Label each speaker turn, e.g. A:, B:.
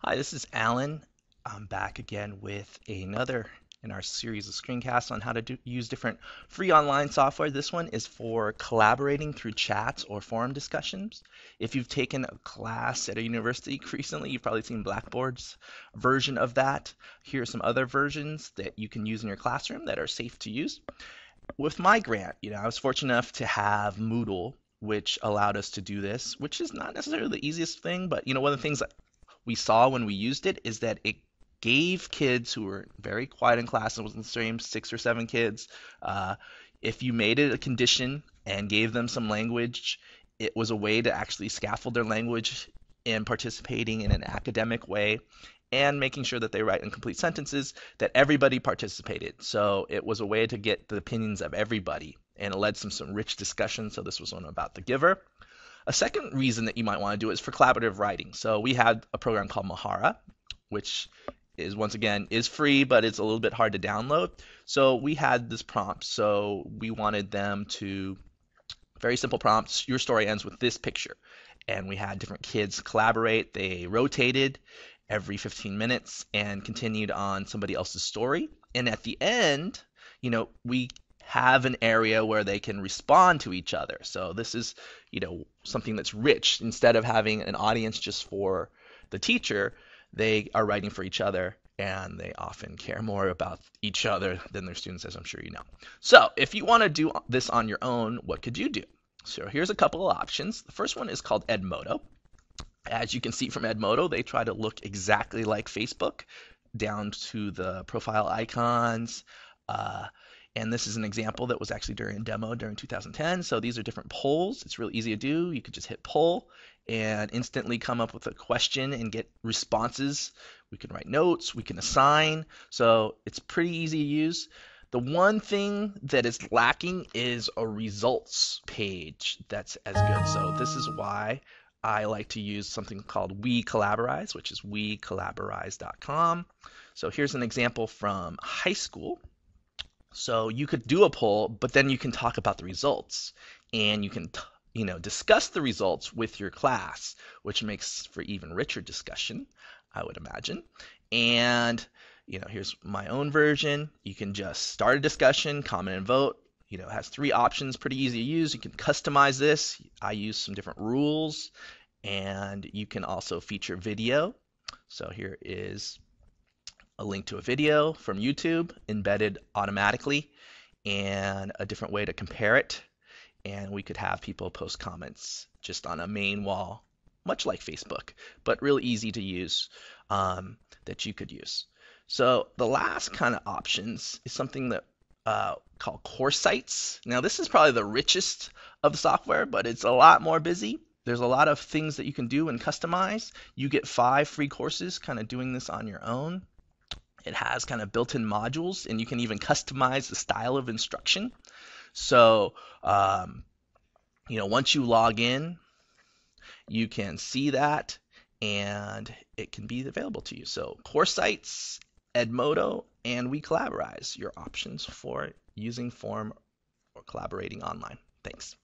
A: Hi, this is Alan. I'm back again with another in our series of screencasts on how to use different free online software. This one is for collaborating through chats or forum discussions. If you've taken a class at a university recently, you've probably seen Blackboard's version of that. Here are some other versions that you can use in your classroom that are safe to use. With my grant, I was fortunate enough to have Moodle, which allowed us to do this, which is not necessarily the easiest thing, but one of the things we saw when we used it is that it gave kids who were very quiet in class, and it was the same 6 or 7 kids, uh, if you made it a condition and gave them some language, it was a way to actually scaffold their language in participating in an academic way and making sure that they write in complete sentences, that everybody participated. So it was a way to get the opinions of everybody, and it led to some rich discussion. So this was one about the giver. A second reason that you might want to do it is for collaborative writing. So we had a program called Mahara, which is once again is free, but it's a little bit hard to download. So we had this prompt. So we wanted them to very simple prompts. Your story ends with this picture. And we had different kids collaborate. They rotated every 15 minutes and continued on somebody else's story. And at the end, we have an area where they can respond to each other. So this is, something that's rich. Instead of having an audience just for the teacher, they are writing for each other, and they often care more about each other than their students, as I'm sure you know. So if you want to do this on your own, what could you do? So here's a couple of options. The first one is called Edmodo. As you can see from Edmodo, they try to look exactly like Facebook, down to the profile icons. And this is an example that was actually during a demo during 2010. So these are different polls. It's really easy to do. You could just hit poll and instantly come up with a question and get responses. We can write notes, we can assign. So it's pretty easy to use. The one thing that is lacking is a results page that's as good. So this is why I like to use something called We Collaborize, which is wecollaborize.com. So here's an example from high school. So you could do a poll, but then you can talk about the results, and you can discuss the results with your class, which makes for even richer discussion, I would imagine. And here's my own version. You can just start a discussion, comment and vote. It has 3 options, pretty easy to use. You can customize this. I use some different rules, and you can also feature video. So here is a link to a video from YouTube embedded automatically, and a different way to compare it. And we could have people post comments just on a main wall, much like Facebook, but real easy to use, that you could use. So the last kind of options is something that called course sites. Now this is probably the richest of the software, but it's a lot more busy. There's a lot of things that you can do and customize. You get 5 free courses kind of doing this on your own. It has kind of built-in modules, and you can even customize the style of instruction. So, once you log in, you can see that, and it can be available to you. So, course sites, Edmodo, and We Collaborize, your options for using Form or collaborating online. Thanks.